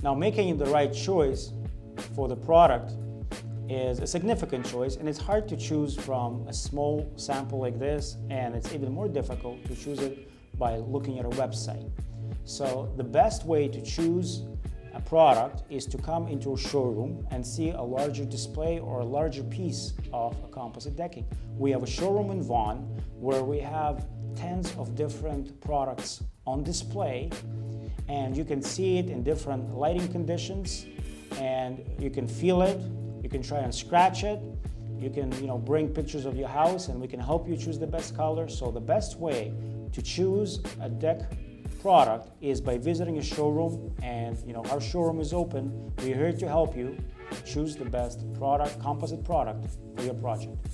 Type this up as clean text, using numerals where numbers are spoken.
Now, making the right choice for the product is a significant choice, and it's hard to choose from a small sample like this, and it's even more difficult to choose it by looking at a website. So the best way to choose a product is to come into a showroom and see a larger display or a larger piece of a composite decking. We have a showroom in Vaughan where we have tens of different products on display, and you can see it in different lighting conditions, and you can feel it. You can try and scratch it. You can, bring pictures of your house, and we can help you choose the best color. So the best way to choose a deck product is by visiting a showroom, and our showroom is open. We're here to help you choose the best product, composite product for your project.